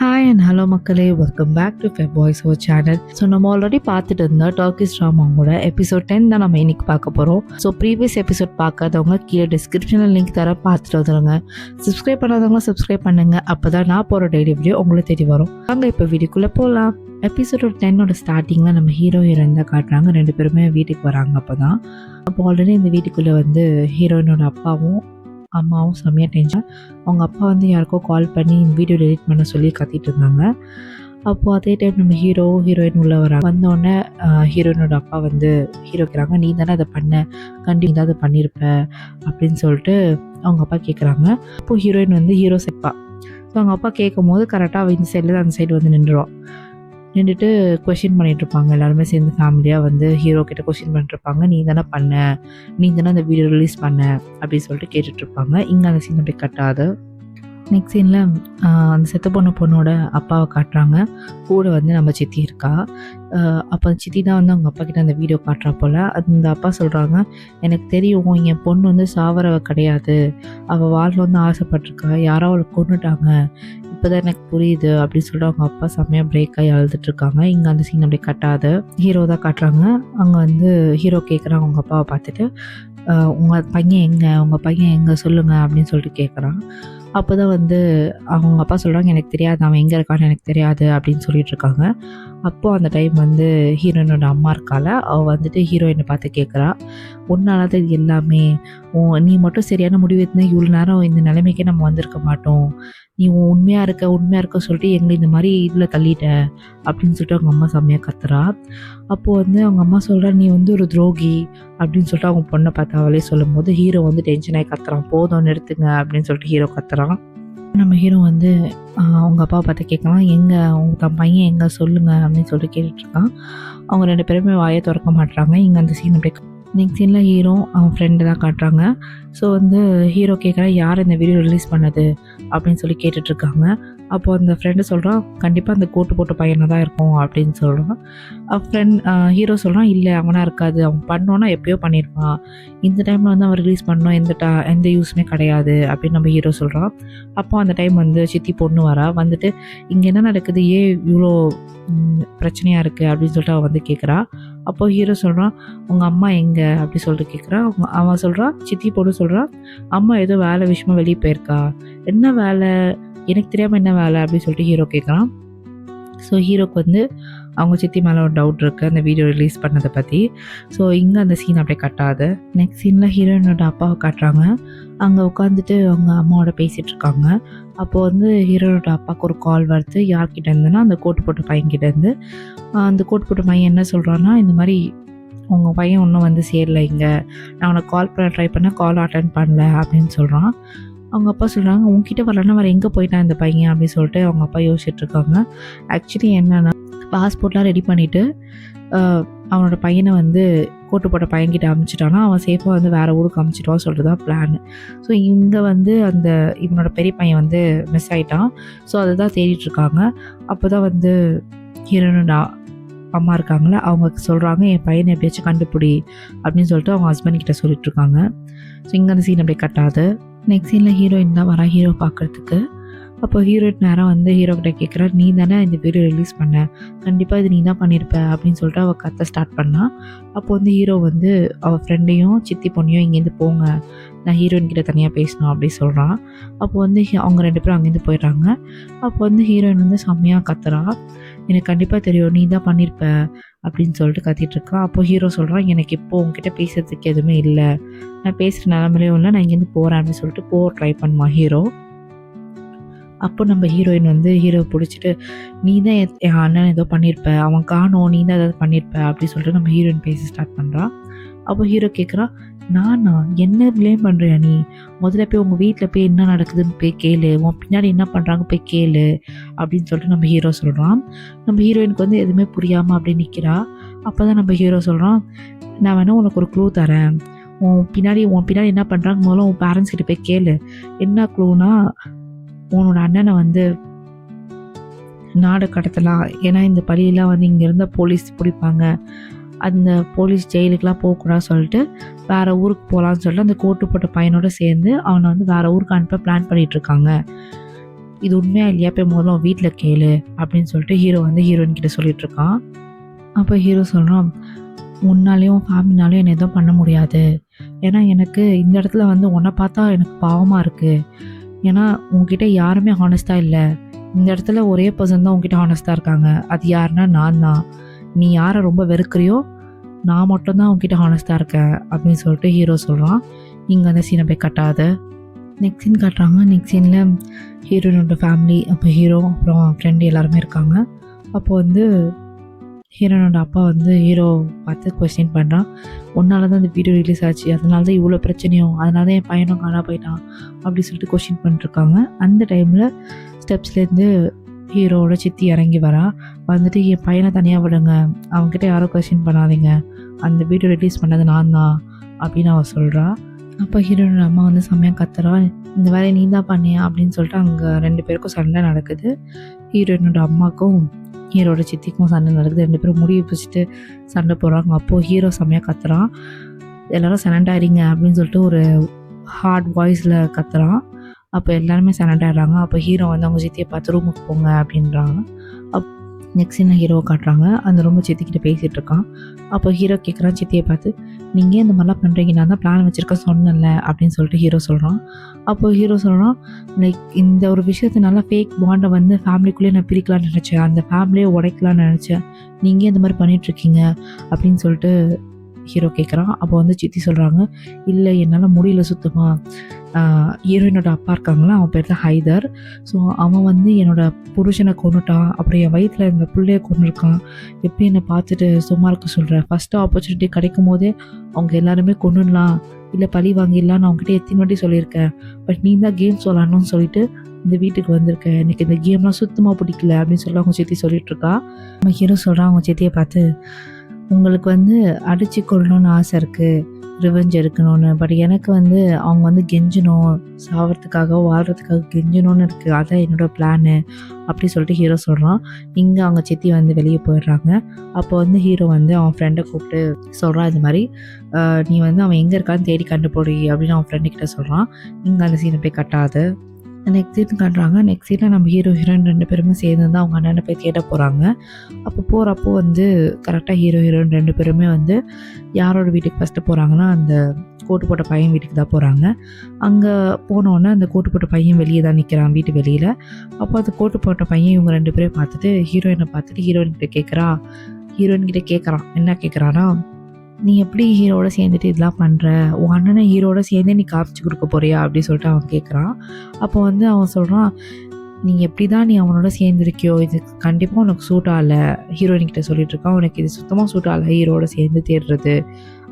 Hi and hello மக்களே, welcome back to fab voice over channel. So நம்ம already பார்த்துட்டு இருந்தோம் டர்க்கிஷ் ட்ராமாவோட எபிசோட் 10 தான் நம்ம இன்னைக்கு பார்க்க போகிறோம். ஸோ ப்ரீவியஸ் எபிசோட் பார்க்காதவங்க கீழே டிஸ்கிரிப்ஷனில் லிங்க் தர பார்த்துட்டு வந்துடுங்க. சப்ஸ்கிரைப் பண்ணாதவங்க சப்ஸ்கிரைப் பண்ணுங்கள், அப்போ தான் நான் போகிற டெய்லி வீடியோ உங்களை தேடி வரும். வாங்க இப்போ வீடியோக்குள்ளே போகலாம். எபிசோட் 10ஓட ஸ்டார்டிங்கில் நம்ம ஹீரோ ஹீரோயின் தான் காட்டுறாங்க. 2 பேருமே வீட்டுக்கு வராங்க. அப்போ ஆல்ரெடி இந்த வீட்டுக்குள்ளே வந்து ஹீரோயினோட அப்பாவும் அம்மாவும் செம்மையாக டென்ஷன். அவங்க அப்பா வந்து யாருக்கோ கால் பண்ணி இந்த வீடியோ டெலிட் பண்ண சொல்லி கத்திட்டு இருந்தாங்க. அப்போது அதே டைம் நம்ம ஹீரோயின் உள்ளே வராங்க. வந்தோடனே ஹீரோயினோட அப்பா வந்து ஹீரோக்கிறாங்க, நீ தானே அதை பண்ண, கண்டிப்பாக அதை பண்ணியிருப்ப அப்படின்னு சொல்லிட்டு அவங்க அப்பா கேட்குறாங்க. அப்போது ஹீரோயின் வந்து ஹீரோ செப்பா. ஸோ அவங்க அப்பா கேட்கும் போது கரெக்டாக இந்த சைடில் அந்த சைடு வந்து நின்றுட்டு கொஷின் பண்ணிட்டு இருப்பாங்க. எல்லாருமே சேர்ந்து ஃபேமிலியாக வந்து ஹீரோ கிட்ட கொஷின் பண்ணிட்டு இருப்பாங்க. நீ தானே பண்ண, நீ தானே அந்த வீடியோ ரிலீஸ் பண்ண அப்படின்னு சொல்லிட்டு கேட்டுட்டு இருப்பாங்க. இங்கே அந்த சீன் அப்படியே கட்டாது. நெக்ஸ்ட் சீனில் அந்த செத்த பொண்ணோட அப்பாவை காட்டுறாங்க. கூட வந்து நம்ம சித்தி இருக்கா. அப்போ சித்தி தான் வந்து அவங்க அப்பா கிட்ட அந்த வீடியோ காட்டுறா போல். அந்த அப்பா சொல்கிறாங்க, எனக்கு தெரியும் என் பொண்ணு வந்து சாவரவ கிடையாது, அவள் வாழ்ல வந்து ஆசைப்பட்டிருக்கா, யாரோ அவளை கொண்டுட்டாங்க, இப்போ தான் எனக்கு புரியுது அப்படின்னு சொல்லிட்டு அவங்க அப்பா செம்மையாக பிரேக் ஆகி அழுதுட்ருக்காங்க. இங்கே அந்த சீன் அப்படியே கட்டாது. ஹீரோ தான் காட்டுறாங்க. அங்கே வந்து ஹீரோ கேட்குறான் அவங்க அப்பாவை பார்த்துட்டு, உங்கள் பையன் எங்கே சொல்லுங்கள் அப்படின்னு சொல்லிட்டு கேட்குறான். அப்போ தான் வந்து அவங்க அப்பா சொல்கிறாங்க, எனக்கு தெரியாது, அவன் எங்கே இருக்கான்னு எனக்கு தெரியாது அப்படின்னு சொல்லிட்டு இருக்காங்க. அப்போது அந்த டைம் வந்து ஹீரோயினோட அம்மா இருக்கால, அவள் வந்துட்டு ஹீரோயினை பார்த்து கேட்குறா, உன்னால தான் இது எல்லாமே, நீ மட்டும் சரியான முடிவு எடுத்தா இவ்வளோ நேரம் இந்த நிலைமைக்கே நம்ம வந்திருக்க மாட்டோம், நீ உண்மையாக இருக்க சொல்லிட்டு எங்களை இந்த மாதிரி இதில் தள்ளிட்ட அப்படின்னு சொல்லிட்டு அவங்க அம்மா செம்மையாக கத்துறா. அப்போது வந்து அவங்க அம்மா சொல்கிறா, நீ வந்து ஒரு துரோகி அப்படின்னு சொல்லிட்டு அவங்க பொண்ணை பார்த்து அவளே சொல்லும் போது ஹீரோ வந்து டென்ஷன் ஆகி கத்துறான், போதும் நிறுத்துங்க அப்படின்னு சொல்லிட்டு ஹீரோ கத்துறான். நம்ம ஹீரோ வந்து அவங்க அப்பாவை பார்த்து கேட்கலாம், எங்கே தன் பையன் எங்கே சொல்லுங்க அப்படின்னு சொல்லிட்டு கேட்டுட்ருக்கான். அவங்க 2 பேருமே வாயை திறக்க மாட்டுறாங்க. இங்கே அந்த சீன் அப்படியே நெக்ஸ்ட் சீனில் ஹீரோ அவன் ஃப்ரெண்டு தான் காட்டுறாங்க. ஸோ வந்து ஹீரோ கேட்குறா, யார் இந்த வீடியோ ரிலீஸ் பண்ணது அப்படின்னு சொல்லி கேட்டுட்ருக்காங்க. அப்போது அந்த ஃப்ரெண்டு சொல்கிறான், கண்டிப்பாக அந்த கோட்டு போட்ட பையனை தான் இருக்கும் அப்படின்னு சொல்கிறான். ஹீரோ சொல்கிறான், இல்லை அவனாக இருக்காது, அவன் பண்ணோன்னா எப்போயோ பண்ணியிருப்பான், இந்த டைமில் வந்து அவன் ரிலீஸ் பண்ணோம் எந்த யூஸுமே கிடையாது அப்படின்னு நம்ம ஹீரோ சொல்கிறான். அப்போ அந்த டைம் வந்து சித்தி பொண்ணு வந்துட்டு இங்கே என்ன நடக்குது, ஏன் இவ்வளோ பிரச்சனையாக இருக்குது அப்படின்னு சொல்லிட்டு அவன் வந்து கேட்குறா. அப்போது ஹீரோ சொல்கிறான், உங்கள் அம்மா எங்கே அப்படி சொல்லிட்டு கேட்குறான். அவன் சொல்கிறான், சித்தி பொண்ணு சொல்கிறான், அம்மா ஏதோ வேலை விஷயமா வெளியே போயிருக்கா, என்ன வேலை, எனக்கு தெரியாமல் என்ன வேலை அப்படின்னு சொல்லிட்டு ஹீரோ கேட்குறான். ஸோ ஹீரோக்கு வந்து அவங்க சித்தி மேலே ஒரு டவுட் இருக்குது அந்த வீடியோ ரிலீஸ் பண்ணதை பற்றி. ஸோ இங்கே அந்த சீன் அப்படியே கட்டாது. நெக்ஸ்ட் சீனில் ஹீரோயினோட அப்பாவை காட்டுறாங்க. அங்கே உட்காந்துட்டு அவங்க அம்மாவோட பேசிகிட்டு இருக்காங்க. அப்போது வந்து ஹீரோனோட அப்பாவுக்கு ஒரு கால் வருது. யார்கிட்ட இருந்துன்னா அந்த கோட்டு போட்ட பையன்கிட்டேருந்து. அந்த கோட்டு போட்ட பையன் என்ன சொல்கிறான்னா, இந்த மாதிரி உங்கள் பையன் இன்னும் வந்து சேரல, இங்கே நான் உனக்கு கால் பண்ண ட்ரை பண்ணேன், கால் அட்டன் பண்ணல அப்படின்னு சொல்கிறான். அவங்க அப்பா சொல்கிறாங்க, உங்ககிட்ட வரலன்னா வேறு எங்கே போயிட்டான் இந்த பையன் அப்படின்னு சொல்லிட்டு அவங்க அப்பா யோசிச்சுட்ருக்காங்க. ஆக்சுவலி என்னென்னா, பாஸ்போர்ட்லாம் ரெடி பண்ணிவிட்டு அவனோட பையனை வந்து கோட்டு போட்ட பையன்கிட்ட அனுப்பிச்சிட்டானா அவன் சேஃபாக வந்து வேறு ஊருக்கு அனுப்பிச்சிட்டான்னு சொல்லிட்டு தான் பிளான். ஸோ இங்கே வந்து இவனோட பெரிய பையன் வந்து மிஸ் ஆகிட்டான். ஸோ அதை தான் தேடிட்டுருக்காங்க. அப்போ தான் வந்து ஹீரோனோட அம்மா இருக்காங்களே, அவங்க சொல்கிறாங்க, என் பையனை எப்படியாச்சும் கண்டுபிடி அப்படின்னு சொல்லிட்டு அவங்க ஹஸ்பண்ட் கிட்ட சொல்லிட்டுருக்காங்க. ஸோ இங்கே அந்த சீன் அப்படியே கட்டாது. நெக்ஸ்ட் சீனில் ஹீரோயின் தான் வரா ஹீரோ பார்க்குறதுக்கு. அப்போ ஹீரோயின் நேரம் வந்து ஹீரோ கிட்ட கேட்குறா, நீ தானே இந்த வீடியோ ரிலீஸ் பண்ண, கண்டிப்பாக இது நீ தான் பண்ணியிருப்ப அப்படின்னு சொல்லிட்டு அவள் கத்த ஸ்டார்ட் பண்ணால். அப்போ வந்து ஹீரோ வந்து அவள் ஃப்ரெண்டையும் சித்தி பொண்ணையும் இங்கேருந்து போங்க, நான் ஹீரோயின் கிட்ட தனியாக பேசணும் அப்படி சொல்கிறான். அப்போ வந்து அவங்க 2 பேரும் அங்கேருந்து போயிடுறாங்க. அப்போ வந்து ஹீரோயின் வந்து செம்மையாக கத்துறா, எனக்கு கண்டிப்பாக தெரியும் நீ தான் பண்ணியிருப்ப அப்படின்னு சொல்லிட்டு கத்திட்டுருக்கான். அப்போ ஹீரோ சொல்கிறான், எனக்கு இப்போ உங்ககிட்ட பேசுறதுக்கு எதுவுமே இல்லை, நான் பேசுகிற நிலமையிலையும் இல்லை, நான் இங்கேருந்து போகிறேன் அப்படின்னு சொல்லிட்டு ட்ரை பண்ணுவான் ஹீரோ. அப்போ நம்ம ஹீரோயின் வந்து ஹீரோ பிடிச்சிட்டு, நீ தான் என் அண்ணன் ஏதோ பண்ணியிருப்ப, அவன் காணோம், நீ தான் ஏதாவது பண்ணியிருப்ப அப்படின்னு சொல்லிட்டு நம்ம ஹீரோயின் பேச ஸ்டார்ட் பண்ணுறான். அப்போ ஹீரோ கேட்குறான், நானா, என்ன ப்ளேம் பண்ணுறியா நீ, முதல்ல போய் உங்கள் வீட்டில் போய் என்ன நடக்குதுன்னு போய் கேளு, உன் பின்னாடி என்ன பண்ணுறாங்க போய் கேளு அப்படின்னு சொல்லிட்டு நம்ம ஹீரோ சொல்கிறான். நம்ம ஹீரோயினுக்கு வந்து எதுவுமே புரியாமல் அப்படியே நிற்கிறா. அப்போ தான் நம்ம ஹீரோ சொல்கிறான், நான் வேணால் உனக்கு ஒரு க்ளூ தரேன், உன் பின்னாடி என்ன பண்ணுறாங்க முதல்ல உன் பேரண்ட்ஸ் கிட்ட போய் கேளு. என்ன க்ளூனா, உன்னோட அண்ணனை வந்து நாடு கடத்தலாம், ஏன்னா இந்த பழியெல்லாம் வந்து இங்கே இருந்த போலீஸ் பிடிப்பாங்க, அந்த போலீஸ் ஜெயிலுக்கெலாம் போகக்கூடாது சொல்லிட்டு வேறு ஊருக்கு போகலான்னு சொல்லிட்டு அந்த கோட்டு போட்ட பையனோட சேர்ந்து அவனை வந்து வேறு ஊருக்கு அனுப்ப பிளான் பண்ணிகிட்ருக்காங்க. இது உண்மையா இல்லையா போய் முதல்ல வீட்டில் கேளு அப்படின்னு சொல்லிட்டு ஹீரோ வந்து ஹீரோயின் கிட்ட சொல்லிட்டு இருக்கான். அப்போ ஹீரோ சொல்கிறான், உன்னாலேயும் ஃபேமிலினாலையும் என்னை எதுவும் பண்ண முடியாது. ஏன்னா எனக்கு இந்த இடத்துல வந்து உன்னை பார்த்தா எனக்கு பாவமாக இருக்குது. ஏன்னா உங்ககிட்ட யாருமே ஹானஸ்ட்டாக இல்லை. இந்த இடத்துல ஒரே பர்சன் தான் உங்ககிட்ட ஹானஸ்ட்டாக இருக்காங்க. அது யாருன்னா நான் தான். நீ யாரை ரொம்ப வெறுக்கிறியோ நான் மட்டும்தான் உங்ககிட்ட ஹானஸ்ட்டாக இருக்கேன் அப்படின்னு சொல்லிட்டு ஹீரோ சொல்கிறான். இங்கே அந்த சீனை போய் கட்டாத. நெக்ஸ்ட் சீன் காட்டுறாங்க. நெக்ஸ்ட் சீனில் ஹீரோயினோட ஃபேமிலி, அப்போ ஹீரோ அப்புறம் ஃப்ரெண்டு எல்லாருமே இருக்காங்க. அப்போ வந்து ஹீரோனோட அப்பா வந்து ஹீரோ பார்த்து கொஸ்டின் பண்ணுறான். உன்னால தான் இந்த வீடியோ ரிலீஸ் ஆச்சு, அதனால தான் இவ்வளோ பிரச்சனையும், அதனால தான் என் பையனும் காணா போயிட்டான் அப்படி சொல்லிட்டு கொஸ்டின் பண்ணிட்டுருக்காங்க. அந்த டைமில் ஸ்டெப்ஸ்லேருந்து ஹீரோவோட சித்தி இறங்கி வரா. வந்துட்டு என் பையனை தனியாக விடுங்க, அவங்ககிட்ட யாரும் கொஸ்டின் பண்ணாதீங்க, அந்த வீடியோ ரிலீஸ் பண்ணது நான் தான் அப்படின்னு அவள் சொல்கிறா. அப்போ ஹீரோனோட அம்மா வந்து செம்மையாக கத்துறா, இந்த வேலையை நீ தான் பண்ணியா அப்படின்னு சொல்லிட்டு அங்கே 2 பேருக்கும் சண்டை நடக்குது. ஹீரோயினோட அம்மாக்கும் ஹீரோட சித்திக்கும் சண்டை நடக்குது. 2 பேரும் முடிவு பிடிச்சிட்டு சண்டை போடுறாங்க. அப்போது ஹீரோ செம்மையாக கத்துறான், எல்லோரும் சரண்டர் ஆகிடுங்க அப்படின்னு சொல்லிட்டு ஒரு ஹார்ட் வாய்ஸில் கத்துறான். அப்போ எல்லாருமே சரண்டர் ஆகிடுறாங்க. அப்போ ஹீரோ வந்து அவங்க சித்தியை பார்த்து ரூமுக்கு போங்க அப்படின்றாங்க. நெக்ஸ்ட் என்ன ஹீரோவை காட்டுறாங்க. அந்த ரூமை சித்திக்கிட்ட பேசிகிட்டு இருக்கான். அப்போ ஹீரோ கேட்குறான் சித்தியை பார்த்து, நீங்கள் இந்த மாதிரிலாம் பண்ணுறீங்க, நான் தான் பிளான் வச்சுருக்கேன் சொன்னேன்ல அப்படின்னு சொல்லிட்டு ஹீரோ சொல்கிறான். அப்போ ஹீரோ சொல்கிறான், லைக் இந்த ஒரு விஷயத்தினால ஃபேக் பாண்டை வந்து ஃபேமிலிக்குள்ளேயே நான் பிரிக்கலான்னு நினச்சேன், அந்த ஃபேமிலியை உடைக்கலான்னு நினச்சேன், நீங்கள் இந்த மாதிரி பண்ணிகிட்ருக்கீங்க அப்படின்னு சொல்லிட்டு ஹீரோ கேட்குறான். அப்போ வந்து சித்தி சொல்கிறாங்க, இல்லை என்னால் முடியல சுத்தமாக. ஹீரோயினோட அப்பா இருக்காங்களா, அவன் பேர் தான் ஹைதர். ஸோ அவன் வந்து என்னோடய புருஷனை கொன்னுட்டான், அப்புறம் என் வயிற்றில் இந்த பிள்ளைய கொன்னுருக்கான். எப்படி என்னை பார்த்துட்டு சும்மா இருக்க சொல்கிறேன்? ஃபஸ்ட்டு ஆப்பர்ச்சுனிட்டி கிடைக்கும் போதே அவங்க எல்லாருமே கொன்னுடலாம், இல்லை பழி வாங்கிடலான்னு அவங்ககிட்ட எத்தனை வாட்டி சொல்லியிருக்கேன். பட் நீ தான் கேம் சொல்லணும்னு சொல்லிட்டு இந்த வீட்டுக்கு வந்திருக்கேன், எனக்கு இந்த கேம்லாம் சுத்தமாக பிடிக்கல அப்படின்னு சொல்லி அவங்க சித்தி சொல்லிகிட்ருக்கா. நம்ம ஹீரோ சொல்கிறான் அவங்க சித்தியை பார்த்து, உங்களுக்கு வந்து அடித்து கொள்ளணும்னு ஆசை இருக்குது, ரிவெஞ்ச் எடுக்கணும்னு, பட் எனக்கு வந்து அவங்க வந்து கெஞ்சணும், சாவறதுக்காக வாழ்கிறதுக்காக கெஞ்சணும்னு இருக்குது, அதான் என்னோடய பிளானு அப்படி சொல்லிட்டு ஹீரோ சொல்கிறான். இங்கே அவங்க சித்தி வந்து வெளியே போயிடுறாங்க. அப்போ வந்து ஹீரோ வந்து அவன் ஃப்ரெண்டை கூப்பிட்டு சொல்கிறான், இது மாதிரி நீ வந்து அவன் எங்கே இருக்கான்னு தேடி கண்டுபிடி அப்படின்னு அவன் ஃப்ரெண்டுக்கிட்ட சொல்கிறான். இங்கே அந்த சீனை போய் கட்டாது. நெக்ஸ்ட் சீன் காட்டுறாங்க. நெக்ஸ்ட் சீனில் நம்ம ஹீரோ ஹீரோயின் 2 பேருமே சேர்ந்து தான் அவங்க அண்ணனை போய் தேட போகிறாங்க. அப்போ போகிறப்போ வந்து கரெக்டாக ஹீரோ ஹீரோயின் 2 பேருமே வந்து யாரோட வீட்டுக்கு ஃபஸ்ட்டு போகிறாங்கன்னா அந்த கோட்டு போட்ட பையன் வீட்டுக்கு தான் போகிறாங்க. அங்கே போனோன்னே அந்த கோட்டு போட்ட பையன் வெளியே தான் நிற்கிறான், வீட்டு வெளியில். அப்போ அந்த கோட்டு போட்ட பையன் இவங்க 2 பேரையும் பார்த்துட்டு ஹீரோயினை பார்த்துட்டு ஹீரோயின்கிட்ட கேட்குறான். என்ன கேட்குறான்னா, நீ எப்படி ஹீரோட சேர்ந்துட்டு இதெல்லாம் பண்ணுற, உன் அண்ணனை ஹீரோட சேர்ந்தே நீ காமிச்சு கொடுக்க போறியா அப்படி சொல்லிட்டு அவன் கேட்குறான். அப்போ வந்து அவன் சொல்கிறான், நீ எப்படி தான் நீ அவனோட சேர்ந்துருக்கியோ இது கண்டிப்பாக உனக்கு சூட் ஆகலை, ஹீரோயின்கிட்ட சொல்லிட்டுருக்கான், உனக்கு இது சுத்தமாக சூட் ஆகலை ஹீரோட சேர்ந்து தேடுறது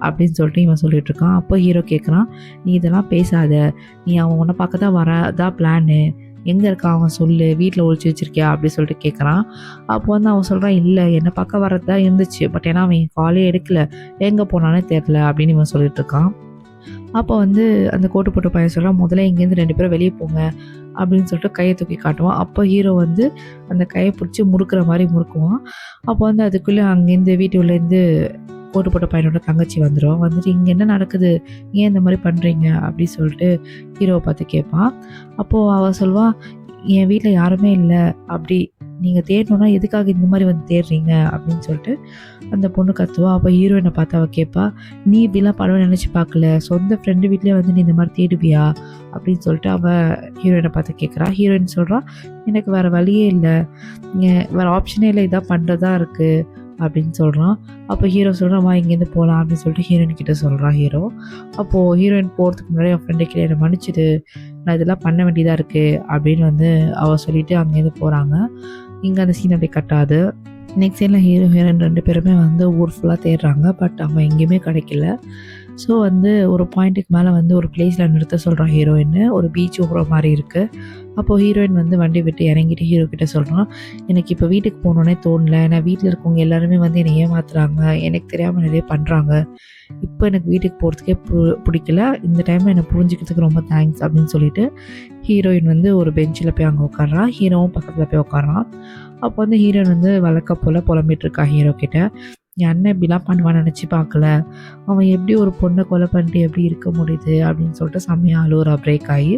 அப்படின்னு சொல்லிட்டு இவன் சொல்லிட்டுருக்கான். அப்போ ஹீரோ கேட்குறான், நீ இதெல்லாம் பேசாத, நீ அவன் உன்னை பார்க்க தான் வரதான் பிளானு, எங்கே இருக்கா அவன் சொல்லு, வீட்டில் ஒழிச்சு வச்சிருக்கியா அப்படி சொல்லிட்டு கேட்குறான். அப்போ வந்து அவன் சொல்கிறான், இல்லை என்னை பார்க்க வரது தான் இருந்துச்சு, பட் ஏன்னா அவன் காலே எடுக்கல, எங்கே போனானே தெரில அப்படின்னு இவன் சொல்லிட்டுருக்கான். அப்போ வந்து அந்த கோட்டு போட்டு பையன் சொல்கிறான், முதல்ல இங்கேருந்து 2 பேரும் வெளியே போங்க அப்படின்னு சொல்லிட்டு கையை தூக்கி காட்டுவான். அப்போ ஹீரோ வந்து அந்த கையை பிடிச்சி முறுக்கிற மாதிரி முறுக்குவான். அப்போ வந்து அதுக்குள்ளே அங்கேருந்து வீட்டுலேருந்து கோட்டு போட்ட பையனோட தங்கச்சி வந்துடும். வந்துட்டு இங்கே என்ன நடக்குது, ஏன் இந்த மாதிரி பண்ணுறீங்க அப்படி சொல்லிட்டு ஹீரோவை பார்த்து கேட்பான். அப்போது அவள் சொல்வாள், என் வீட்டில் யாருமே இல்லை, அப்படி நீங்கள் தேடணுன்னா எதுக்காக இந்த மாதிரி வந்து தேடுறீங்க அப்படின்னு சொல்லிட்டு அந்த பொண்ணு கத்துவா. அப்போ ஹீரோயினை பார்த்து அவள் கேட்பா, நீ இப்படிலாம் படம் நினச்சி பார்க்கல, சொந்த ஃப்ரெண்டு வீட்லேயே வந்து நீ இந்த மாதிரி தேடுவியா அப்படின்னு சொல்லிட்டு அவள் ஹீரோயினை பார்த்து கேட்குறா. ஹீரோயின் சொல்கிறா, எனக்கு வேறு வழியே இல்லை, வேறு ஆப்ஷனே இல்லை, இதான் பண்ணுறதா இருக்குது அப்படின்னு சொல்கிறான். அப்போ ஹீரோ சொல்கிறான், வா இங்கேருந்து போகலாம் அப்படின்னு சொல்லிட்டு ஹீரோயின் கிட்ட சொல்கிறான் ஹீரோ. அப்போது ஹீரோயின் போகிறதுக்கு முன்னாடி அவன் ஃப்ரெண்டு கிட்ட என்னை மன்னிச்சிடு, நான் இதெல்லாம் பண்ண வேண்டியதாக இருக்குது அப்படின்னு வந்து அவள் சொல்லிவிட்டு அங்கேருந்து போகிறாங்க. இங்கே அந்த சீன் அப்படி கட்டாது. நெக்ஸ்ட் சைடில் ஹீரோ ஹீரோயின் 2 பேருமே வந்து ஊர் ஃபுல்லாக தேடுறாங்க, பட் அவன் எங்கேயுமே கிடைக்கல. ஸோ வந்து ஒரு பாயிண்ட்டுக்கு மேலே வந்து ஒரு பிளேஸில் நிறுத்த சொல்கிறான் ஹீரோயின், ஒரு பீச் போகிற மாதிரி இருக்குது. அப்போது ஹீரோயின் வந்து வண்டி விட்டு இறங்கிட்டு ஹீரோ கிட்டே சொல்கிறான், எனக்கு இப்போ வீட்டுக்கு போகணுன்னே தோணல, ஏன்னா வீட்டில் இருக்கவங்க எல்லாருமே வந்து என்னை ஏமாத்துறாங்க, எனக்கு தெரியாமல் நிறைய பண்ணுறாங்க, இப்போ எனக்கு வீட்டுக்கு போகிறதுக்கே பிடிக்கல, இந்த டைமில் என்னை புரிஞ்சுக்கிறதுக்கு ரொம்ப தேங்க்ஸ் அப்படின்னு சொல்லிட்டு ஹீரோயின் வந்து ஒரு பெஞ்சில் போய் அங்கே உட்காடுறான். ஹீரோவும் பக்கத்தில் போய் உட்காடுறான். அப்போ வந்து ஹீரோயின் வந்து வழக்க போல் புலம்பிகிட்ருக்கா ஹீரோ கிட்ட, என் அண்ணன் இப்படிலாம் பண்ணுவான்னு நினச்சி பார்க்கல, அவன் எப்படி ஒரு பொண்ணை கொலை பண்ணிட்டு எப்படி இருக்க முடியுது அப்படின்னு சொல்லிட்டு செம்மையாக அழுவுறா பிரேக் ஆகி.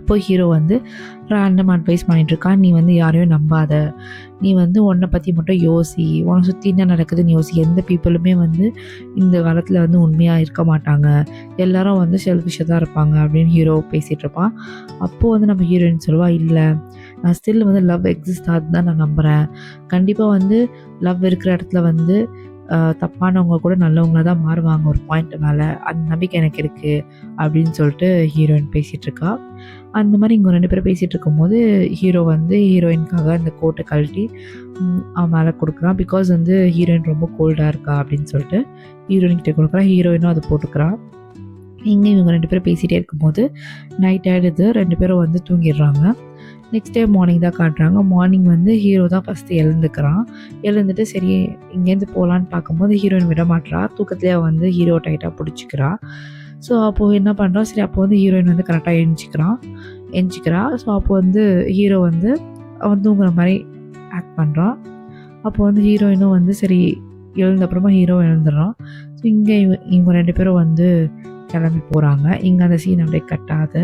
அப்போ ஹீரோ வந்து ரேண்டம் அட்வைஸ் பண்ணிகிட்ருக்கான். நீ வந்து யாரையும் நம்பாத, நீ வந்து உன்னை பற்றி மட்டும் யோசி, உன்னை சுற்றி என்ன நடக்குதுன்னு யோசி. எந்த பீப்புளுமே வந்து இந்த காலத்தில் வந்து உண்மையாக இருக்க மாட்டாங்க, எல்லாரும் வந்து செல்ஃபிஷாக தான் இருப்பாங்க அப்படின்னு ஹீரோ பேசிகிட்டு இருப்பான். அப்போது வந்து நம்ம ஹீரோயின் சொல்லுவா, இல்லை நான் ஸ்டில் வந்து லவ் எக்ஸிஸ்ட் ஆகுது தான் நான் நம்புகிறேன். கண்டிப்பாக வந்து லவ் இருக்கிற இடத்துல வந்து தப்பானவங்க கூட நல்லவங்கள தான் மாறுவாங்க ஒரு பாயிண்ட் மேலே, அந்த நம்பிக்கை எனக்கு இருக்குது அப்படின்னு சொல்லிட்டு ஹீரோயின் பேசிகிட்ருக்கா. அந்த மாதிரி இங்கே 2 பேரும் பேசிகிட்டு இருக்கும்போது ஹீரோ வந்து ஹீரோயினுக்காக அந்த கோட்டை கழட்டி அவன் மேலே கொடுக்குறான். பிகாஸ் வந்து ஹீரோயின் ரொம்ப கோல்டாக இருக்கா அப்படின்னு சொல்லிட்டு ஹீரோயின்கிட்ட கொடுக்குறான். ஹீரோயினும் அதை போட்டுக்கிறான். இங்கே இவங்க 2 பேரும் பேசிகிட்டே இருக்கும்போது நைட் ஆகிடுது. 2 பேரும் வந்து தூங்கிடுறாங்க. நெக்ஸ்ட் டே மார்னிங் தான் காட்டுறாங்க. மார்னிங் வந்து ஹீரோ தான் ஃபஸ்ட்டு எழுந்துக்கிறான். எழுந்துட்டு சரி இங்கேருந்து போகலான்னு பார்க்கும்போது ஹீரோயின் விட மாட்றா. தூக்கத்துலேயே வந்து ஹீரோ டைட்டாக பிடிச்சிக்கிறா. ஸோ அப்போது என்ன பண்ணுறான், சரி அப்போ வந்து ஹீரோயின் வந்து கரெக்டாக எஞ்சிக்கிறா. ஸோ அப்போ வந்து ஹீரோ வந்து அவன் தூங்குற மாதிரி ஆக்ட் பண்ணுறான். அப்போ வந்து ஹீரோயினும் வந்து சரி எழுந்தப்புறமா ஹீரோ எழுந்துடுறான். ஸோ இங்கே இவங்க 2 பேரும் வந்து கிளம்பி போகிறாங்க. இங்கே அந்த சீன் அப்படியே கட்டாது.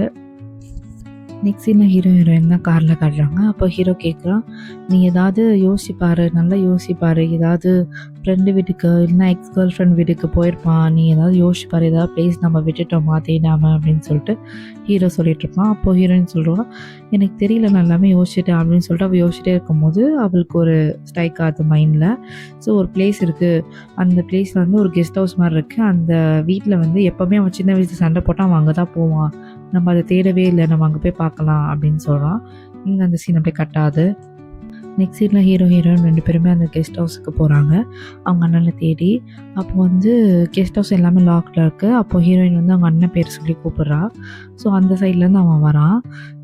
நெக்ஸ்ட் சீனில் ஹீரோயின் தான் காரில் காட்டுறாங்க. அப்போ ஹீரோ கேட்குறான், நீ ஏதாவது யோசிப்பார், நல்லா யோசிப்பார், ஏதாவது ஃப்ரெண்டு வீட்டுக்கு இல்லைனா எக்ஸ் கேர்ள் ஃப்ரெண்ட் வீட்டுக்கு போயிருப்பான், நீ ஏதாவது யோசிப்பார், ஏதாவது பிளேஸ் நம்ம விட்டுட்டோமா தேடாமல் அப்படின்னு சொல்லிட்டு ஹீரோ சொல்லிகிட்ருப்பான். அப்போது ஹீரோயின் சொல்கிறான், எனக்கு தெரியல நான் எல்லாமே யோசிச்சிட்டேன் அப்படின்னு சொல்லிட்டு அவள் யோசிச்சிட்டே இருக்கும்போது அவளுக்கு ஒரு ஸ்ட்ரைக் ஆகுது மைண்டில். ஸோ ஒரு பிளேஸ் இருக்குது, அந்த பிளேஸில் வந்து ஒரு கெஸ்ட் ஹவுஸ் மாதிரி இருக்குது, அந்த வீட்டில் வந்து எப்போவுமே அவன் சின்ன வயசில் சண்டை போட்டால் அவன் அங்கே தான் போவான், நம்ம அதை தேடவே இல்லை, நம்ம அங்கே போய் பார்க்கலாம் அப்படின்னு சொல்கிறான். இங்கே அந்த சீன் அப்படியே கட்டாது. நெக்ஸ்ட் சீனில் ஹீரோயின் 2 பேருமே அந்த கெஸ்ட் ஹவுஸுக்கு போகிறாங்க அவங்க அண்ணனை தேடி. அப்போ வந்து கெஸ்ட் ஹவுஸ் எல்லாமே லாக்கில் இருக்குது. அப்போது ஹீரோயின் வந்து அவங்க அண்ணன் பேர் சொல்லி கூப்பிட்றா. ஸோ அந்த சைட்லேருந்து அவன் வரான்.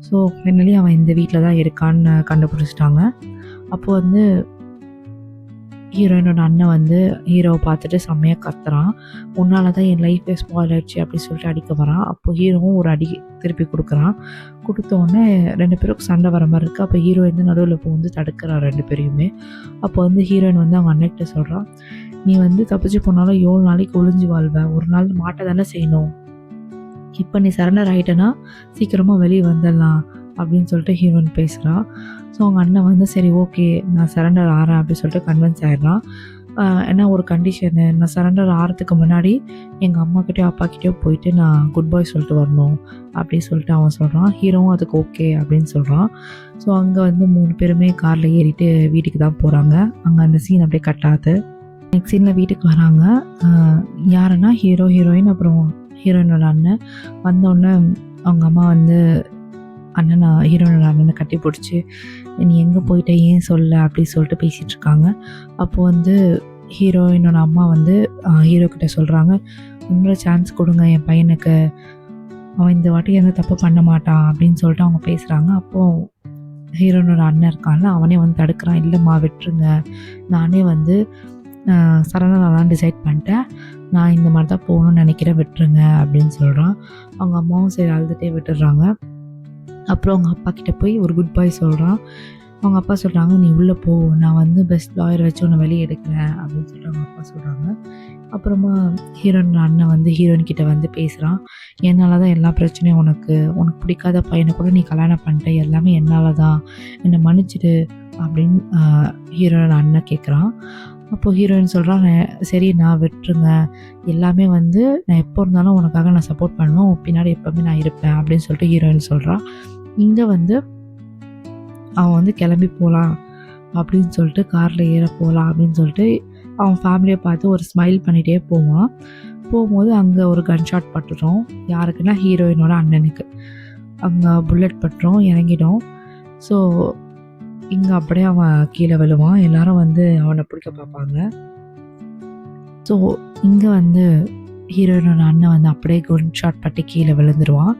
ஸோ ஃபைனலி அவன் இந்த வீட்டில் தான் இருக்கான்னு கண்டுபிடிச்சிட்டாங்க. அப்போ வந்து ஹீரோயினோட அண்ணன் வந்து ஹீரோவை பார்த்துட்டு செம்மையாக கத்துறான், உன்னால தான் என் லைஃபே ஸ்பாயில் ஆயிடுச்சு அப்படின்னு சொல்லிட்டு அடிக்க வரான். அப்போ ஹீரோவும் ஒரு அடி திருப்பி கொடுக்குறான். கொடுத்தோடனே 2 பேருக்கும் சண்டை வர மாதிரி இருக்குது. அப்போ ஹீரோயின் வந்து நடுவில் இப்போ வந்து தடுக்கிறான் 2 பேரையுமே. அப்போ வந்து ஹீரோயின் வந்து அவங்க அண்ணன்கிட்ட சொல்கிறான், நீ வந்து தப்பிச்சு போனாலும் 7 நாளைக்கு ஒளிஞ்சு வாழ்வேன், ஒரு நாள் மாட்ட தானே செய்யணும், இப்போ நீ சரண்டர் ஆகிட்டேன்னா சீக்கிரமாக வெளியே வந்துடலாம் அப்படின்னு சொல்லிட்டு ஹீரோயின் பேசுகிறான். ஸோ அவங்க அண்ணன் வந்து சரி ஓகே நான் சரண்டர் ஆகிறேன் அப்படின்னு சொல்லிட்டு கன்வின்ஸ் ஆகிடுறான். ஏன்னா ஒரு கண்டிஷனு, நான் சரண்டர் ஆகிறதுக்கு முன்னாடி எங்கள் அம்மாக்கிட்டேயோ அப்பாக்கிட்டேயோ போயிட்டு நான் குட் பாய் சொல்லிட்டு வரணும் அப்படின்னு சொல்லிட்டு அவன் சொல்கிறான். ஹீரோவும் அதுக்கு ஓகே அப்படின்னு சொல்கிறான். ஸோ அங்கே வந்து 3 பேருமே காரில் ஏறிட்டு வீட்டுக்கு தான் போகிறாங்க. அங்கே அந்த சீன் அப்படியே கட்டாது. நெக்ஸ்ட் சீனில் வீட்டுக்கு வராங்க. யாருன்னா ஹீரோயின் அப்புறம் ஹீரோயினோட அண்ணன். வந்தோடனே அவங்க அம்மா வந்து ஹீரோயினோட அண்ணனை கட்டி பிடிச்சி நீ எங்கே போயிட்ட ஏன் சொல்ல அப்படின்னு சொல்லிட்டு பேசிகிட்டு இருக்காங்க. அப்போது வந்து ஹீரோயினோட அம்மா வந்து ஹீரோக்கிட்ட சொல்கிறாங்க, இன்னொரு சான்ஸ் கொடுங்க என் பையனுக்கு, அவன் இந்த வாட்டி எந்த தப்பு பண்ண மாட்டான் அப்படின்னு சொல்லிட்டு அவங்க பேசுகிறாங்க. அப்போது ஹீரோயினோட அண்ணன் இருக்கான்ல அவனே வந்து தடுக்கிறான், இல்லைம்மா விட்டுருங்க, நானே வந்து சரணாலாம் டிசைட் பண்ணிட்டேன், நான் இந்த மாதிரி தான் போகணும்னு நினைக்கிறேன், விட்டுருங்க அப்படின்னு சொல்கிறான். அவங்க அம்மாவும் சரி அழுதுகிட்டே விட்டுடுறாங்க. அப்புறம் அவங்க அப்பா கிட்டே போய் ஒரு குட் பாய் சொல்கிறான். அவங்க அப்பா சொல்கிறாங்க, நீ உள்ளே போ, நான் வந்து பெஸ்ட் லாயர் வச்சு உன்னை வெளியே எடுக்கிறேன் அப்படின்னு சொல்லிட்டு அவங்க அப்பா சொல்கிறாங்க. அப்புறமா ஹீரோயின் அண்ணன் வந்து ஹீரோயின்கிட்ட வந்து பேசுகிறான், என்னால் தான் எல்லா பிரச்சனையும், உனக்கு பிடிக்காத பையனை கூட நீ கல்யாணம் பண்ணிட்ட, எல்லாமே என்னால் தான், என்னை மன்னிச்சிடு அப்படின்னு ஹீரோயின் அண்ணன் கேட்குறான். அப்போது ஹீரோயின் சொல்கிறான், சரி நான் விட்டுருங்க, எல்லாமே வந்து நான் எப்போ இருந்தாலும் உனக்காக நான் சப்போர்ட் பண்ணுவேன், உன் பின்னாடி எப்போவுமே நான் இருப்பேன் அப்படின்னு சொல்லிட்டு ஹீரோயின் சொல்கிறான். இங்கே வந்து அவன் வந்து கிளம்பி போகலாம் அப்படின்னு சொல்லிட்டு காரில் ஏற போகலாம் அப்படின்னு சொல்லிட்டு அவன் ஃபேமிலியை பார்த்து ஒரு ஸ்மைல் பண்ணிகிட்டே போவான். போகும்போது அங்கே ஒரு கன் ஷாட் பட்டுரும். யாருக்குன்னா ஹீரோயினோட அண்ணனுக்கு. அங்கே புல்லட் பட்டுரும், இறங்கிடும். ஸோ இங்கே அப்படியே அவன் கீழே விழுவான். எல்லாரும் வந்து அவனை பிடிக்க பார்ப்பாங்க. ஸோ இங்கே வந்து ஹீரோயினோட அண்ணன் வந்து அப்படியே கன் ஷாட் பட்டு கீழே விழுந்துருவான்.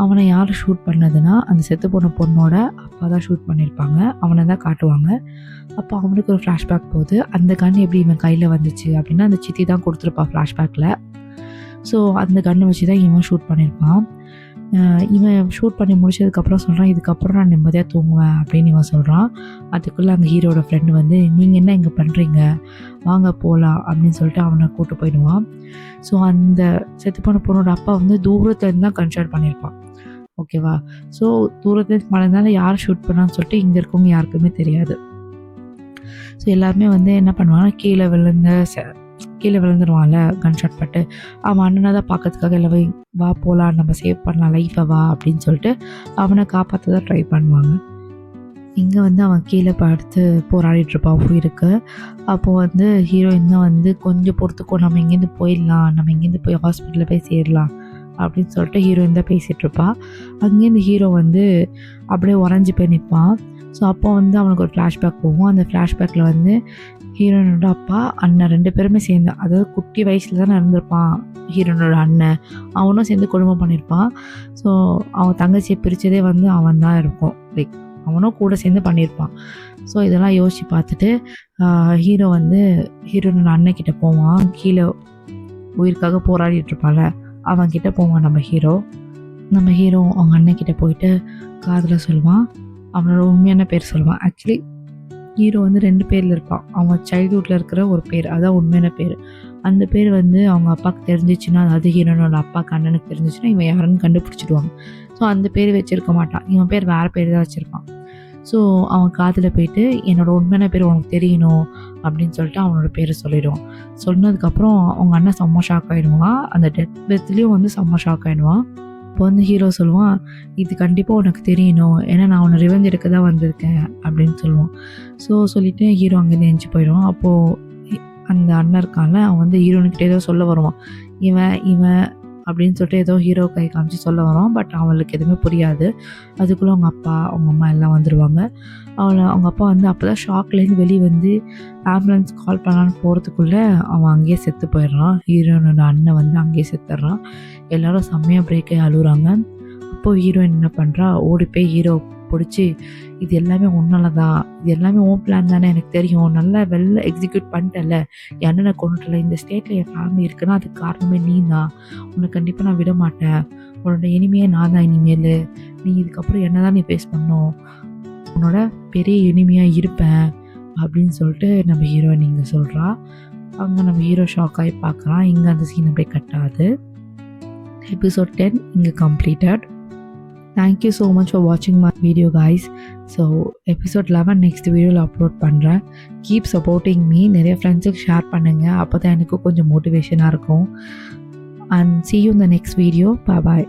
அவனை யார் ஷூட் பண்ணதுன்னா அந்த செத்து போன பொண்ணோட அப்பா தான் ஷூட் பண்ணியிருப்பாங்க. அவனை தான் காட்டுவாங்க. அப்போ அவனுக்கு ஒரு ஃப்ளாஷ்பேக் போகுது. அந்த கன் எப்படி இவன் கையில் வந்துச்சு அப்படின்னா அந்த சித்தி தான் கொடுத்துருப்பான் ஃப்ளாஷ்பேக்கில். ஸோ அந்த கன்னை வச்சு தான் இவன் ஷூட் பண்ணியிருப்பான். இவன் ஷூட் பண்ணி முடிச்சதுக்கப்புறம் சொல்கிறான், இதுக்கப்புறம் நான் நிம்மதியாக தூங்குவேன் அப்படின்னு இவன் சொல்கிறான். அதுக்குள்ளே அந்த ஹீரோட ஃப்ரெண்டு வந்து, நீங்கள் என்ன இங்கே பண்ணுறீங்க, வாங்க போகலாம் அப்படின்னு சொல்லிட்டு அவனை கூட்டு போயிடுவான். ஸோ அந்த செத்து போன பொண்ணோட அப்பா வந்து தூரத்துலேருந்து தான் கன்ஷாட் பண்ணியிருப்பான். ஓகேவா? ஸோ தூரத்துலேருந்து மழைனால யார் ஷூட் பண்ணான்னு சொல்லிட்டு இங்கே இருக்கவங்க யாருக்குமே தெரியாது. ஸோ எல்லாருமே வந்து என்ன பண்ணுவாங்கன்னா கீழே விழுந்துருவான்ல கன்ஷாட் பட்டு. அவன் அண்ணனை தான் பார்க்கறதுக்காக எல்லாம் வா போகலாம், நம்ம சேவ் பண்ணலாம் லைஃபை வா அப்படின்னு சொல்லிட்டு அவனை காப்பாற்ற தான் ட்ரை பண்ணுவாங்க. இங்கே வந்து அவன் கீழே படுத்து போராடிட்டுருப்பான் உயிருக்கு. அப்போது வந்து ஹீரோயின் தான் வந்து கொஞ்சம் பொறுத்துக்கோ, நம்ம இங்கேருந்து போயிடலாம், நம்ம இங்கேருந்து போய் ஹாஸ்பிட்டலில் போய் சேரலாம் அப்படின்னு சொல்லிட்டு ஹீரோயின் தான் பேசிகிட்ருப்பா. அங்கேருந்து ஹீரோ வந்து அப்படியே உறைஞ்சி போய் நிற்பான். ஸோ அப்போ வந்து அவனுக்கு ஒரு ஃப்ளாஷ்பேக் போகும். அந்த ஃப்ளாஷ்பேக்கில் வந்து ஹீரோயினோட அப்பா அண்ணன் 2 பேருமே சேர்ந்து, அதாவது குட்டி வயசில் தானே இருந்திருப்பான் ஹீரோயினோட அண்ணன், அவனும் சேர்ந்து குடும்பம் பண்ணியிருப்பான். ஸோ அவன் தங்கச்சியை பிரித்ததே வந்து அவன் தான் இருக்கும், லைக் அவனும் கூட சேர்ந்து பண்ணியிருப்பான். ஸோ இதெல்லாம் யோசித்து பார்த்துட்டு ஹீரோ வந்து ஹீரோயினோட அண்ணன்கிட்ட போவான். கீழே உயிருக்காக போராடிட்டுருப்பான்ல அவன்கிட்ட போவான் நம்ம ஹீரோ அவங்க அண்ணன்கிட்ட போயிட்டு காதில் சொல்லுவான், அவனோட உண்மையான பேர் சொல்லுவான். ஆக்சுவலி ஹீரோ வந்து 2 பேரில் இருப்பான். அவன் சைல்ட்ஹுட்டில் இருக்கிற ஒரு பேர், அதான் உண்மையான பேர். அந்த பேர் வந்து அவங்க அப்பாவுக்கு தெரிஞ்சிச்சுன்னா, அதாவது ஹீரோனோட அப்பாவுக்கு அண்ணனுக்கு தெரிஞ்சிச்சுன்னா இவன் யாருன்னு கண்டுபிடிச்சிடுவாங்க. ஸோ அந்த பேர் வச்சுருக்க மாட்டான், இவன் பேர் வேறு பேர் தான் வச்சுருப்பான். ஸோ அவன் காதில் போயிட்டு என்னோடய உண்மையான பேர் உனக்கு தெரியணும் அப்படின்னு சொல்லிட்டு அவனோட பேரை சொல்லிடுவான். சொன்னதுக்கப்புறம் அவங்க அண்ணன் செம்ம ஷாக் ஆகிடுவான். அந்த டெத்லேயும் வந்து செம்ம ஷாக் ஆகிடுவான். இப்போ வந்து ஹீரோ சொல்லுவான், இது கண்டிப்பாக உனக்கு தெரியணும், ஏன்னா நான் உன்னை ரிவெஞ்ச் எடுக்க தான் வந்திருக்கேன் அப்படின்னு சொல்லுவான். ஸோ சொல்லிவிட்டு ஹீரோ அங்கேருந்து எஞ்சி போயிடுவான். அப்போது அந்த அண்ணன் இருக்கான்ல, அவன் வந்து ஹீரோனுக்கிட்ட ஏதோ சொல்ல வருவான், இவன் அப்படின்னு சொல்லிட்டு ஏதோ ஹீரோ கை காமிச்சு சொல்ல வரான். பட் அவளுக்கு எதுவுமே புரியாது. அதுக்குள்ளே அவங்க அப்பா அவங்க அம்மா எல்லாம் வந்துடுவாங்க. அவங்க அப்பா வந்து அப்போ தான் ஷாக்லேருந்து வெளியே வந்து ஆம்புலன்ஸ் கால் பண்ணலான்னு போகிறதுக்குள்ளே அவன் அங்கேயே செத்து போயிடுறான். ஹீரோனோட அண்ணன் வந்து அங்கேயே செத்துடுறான். எல்லோரும் செம்மையாக பிரேக்கே அழுகுறாங்க. அப்போது ஹீரோயின் என்ன பண்ணுறா, ஓடி போய் ஹீரோ பிடிச்சி, இது எல்லாமே உன்னால தான், இது எல்லாமே ஓன் பிளான் தானே, எனக்கு தெரியும், நல்லா வெல்ல எக்ஸிக்யூட் பண்ணிட்டல, என் அண்ணனை கொண்டுட்டல, இந்த ஸ்டேட்டில் என் ஃபேமிலி இருக்குன்னா அதுக்கு காரணமே நீ தான், உன்னை கண்டிப்பாக நான் விட மாட்டேன், உன்னோட இனிமையே நான் தான், இனிமேல் நீ இதுக்கப்புறம் என்ன தான் நீ ஃபேஸ் பண்ணணும், உன்னோட பெரிய இனிமையாக இருப்பேன் அப்படின்னு சொல்லிட்டு நம்ம ஹீரோயின் இங்கே சொல்கிறா. அங்கே நம்ம ஹீரோ ஷாக் ஆகி பார்க்குறான். இங்கே அந்த சீன் அப்படியே கட்டாது. எபிசோட் 10 இங்கே completed. Thank you so much for watching my video guys. So episode 11 next வீடியோவில் அப்லோட் பண்ணுறேன். Keep supporting me. நிறைய ஃப்ரெண்ட்ஸுக்கு ஷேர் பண்ணுங்கள், அப்போ தான் எனக்கும் கொஞ்சம் மோட்டிவேஷனாக இருக்கும். And see you in the next video. Bye bye.